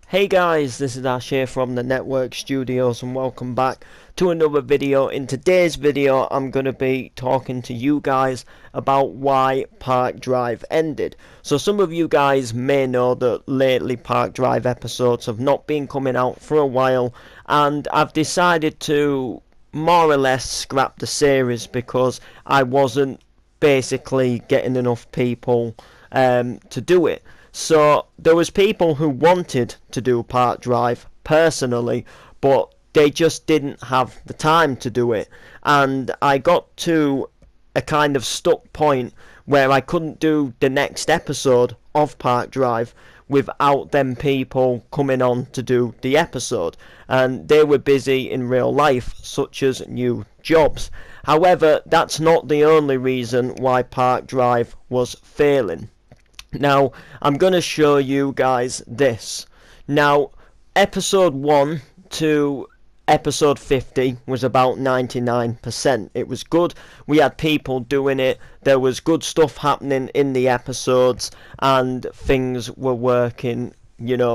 Hey guys, this is Ash here from the Network Studios and welcome back to another video. In today's video I'm going to be talking to you guys about why Park Drive ended. So some of you guys may know that lately Park Drive episodes have not been coming out for a while, and I've decided to more or less scrap the series because I wasn't basically getting enough people to do it. So there was people who wanted to do Park Drive personally, but they just didn't have the time to do it. And I got to a kind of stuck point where I couldn't do the next episode of Park Drive without them people coming on to do the episode. And they were busy in real life, such as new jobs. However, that's not the only reason why Park Drive was failing. Now, I'm going to show you guys this. Now, episode 1 to episode 50 was about 99%. It was good. We had people doing it. There was good stuff happening in the episodes, and things were working,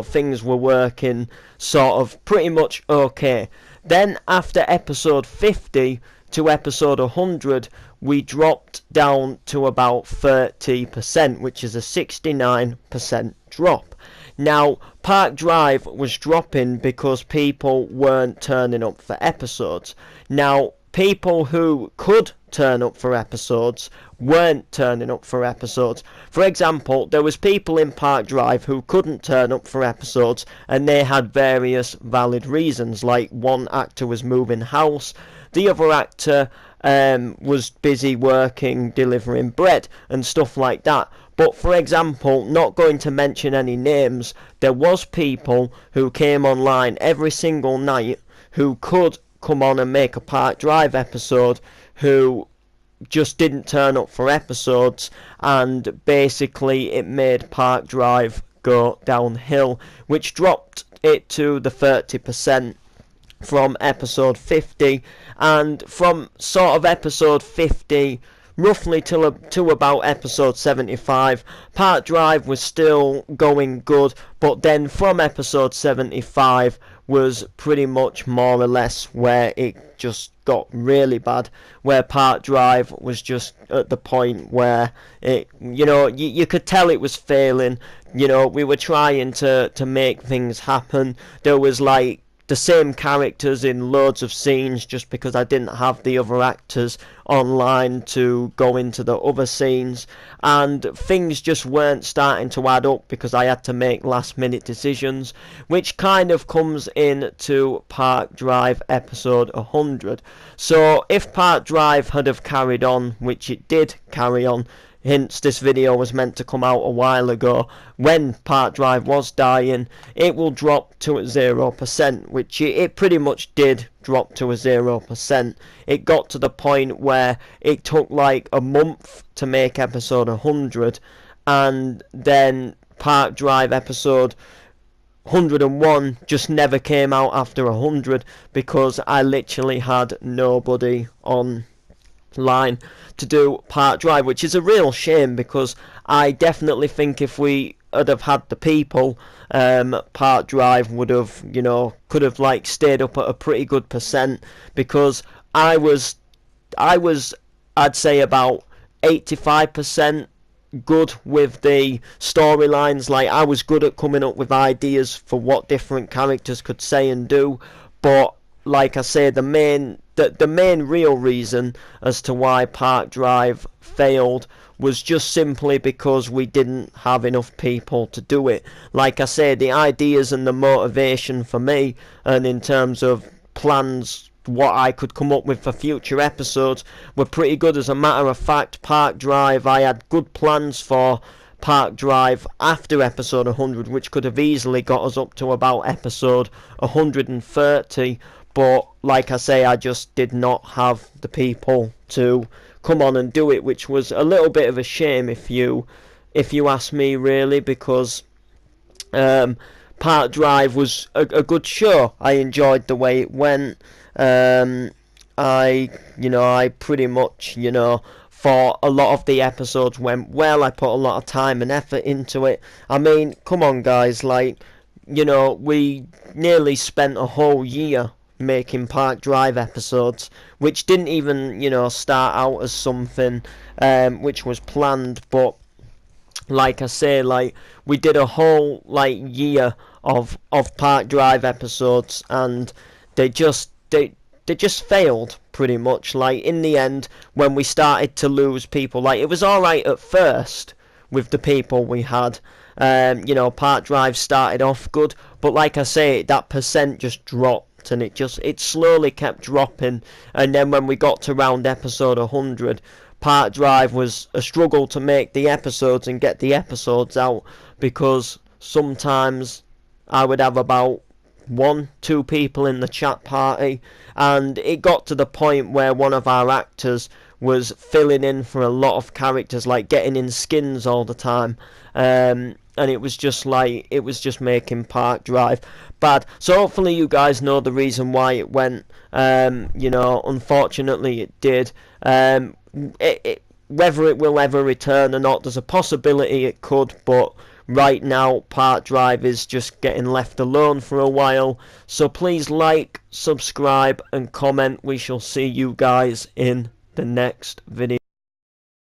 things were working sort of pretty much okay. Then after episode 50 to episode 100, we dropped down to about 30%, which is a 69% drop. Now, Park Drive was dropping because people weren't turning up for episodes. Now, people who could turn up for episodes weren't turning up for episodes. For example, there was people in Park Drive who couldn't turn up for episodes, and they had various valid reasons, like one actor was moving house, the other actor was busy working delivering bread and stuff like that. But for example, not going to mention any names, there was people who came online every single night who could come on and make a Park Drive episode who just didn't turn up for episodes, and basically it made Park Drive go downhill, which dropped it to the 30% from episode 50, and from sort of episode 50 roughly to about episode 75, Park Drive was still going good, but then from episode 75 was pretty much more or less where it just got really bad, where Park Drive was just at the point where it, you could tell it was failing. We were trying to make things happen. There was like the same characters in loads of scenes just because I didn't have the other actors online to go into the other scenes, and things just weren't starting to add up because I had to make last minute decisions, which kind of comes into Park Drive episode 100. So if Park Drive had have carried on, which it did carry on, hence this video was meant to come out a while ago, when Park Drive was dying, it will drop to 0%, which it pretty much did drop to 0%. It got to the point where it took like a month to make episode 100, and then Park Drive episode 101 just never came out after 100 because I literally had nobody on line to do Park Drive, which is a real shame because I definitely think if we had have had the people, Park Drive would have, could have like stayed up at a pretty good percent, because I was I'd say about 85% good with the storylines. Like, I was good at coming up with ideas for what different characters could say and do, but like I say, the main real reason as to why Park Drive failed was just simply because we didn't have enough people to do it. Like I say, the ideas and the motivation for me, and in terms of plans, what I could come up with for future episodes, were pretty good. As a matter of fact, Park Drive, I had good plans for Park Drive after episode 100, which could have easily got us up to about episode 130, but like I say, I just did not have the people to come on and do it, which was a little bit of a shame if you ask me, really, because Park Drive was a good show. I enjoyed the way it went. I pretty much, thought a lot of the episodes went well. I put a lot of time and effort into it. I mean, come on guys, like, you know, we nearly spent a whole year making Park Drive episodes, which didn't even, you know, start out as something which was planned, but like I say, like we did a whole like year of Park Drive episodes, and they just they just failed pretty much. Like in the end, when we started to lose people, like it was all right at first with the people we had. You know, Park Drive started off good, but like I say, that percent just dropped, and it slowly kept dropping. And then when we got to round episode 100, Park Drive was a struggle to make the episodes and get the episodes out, because sometimes I would have about 1, 2 people in the chat party, and it got to the point where one of our actors was filling in for a lot of characters, like getting in skins all the time, and it was just making Park Drive bad. So hopefully you guys know the reason why it went. You know, unfortunately it did. Whether it will ever return or not, there's a possibility it could, but right now Park Drive is just getting left alone for a while. So please like, subscribe and comment. We shall see you guys in the next video.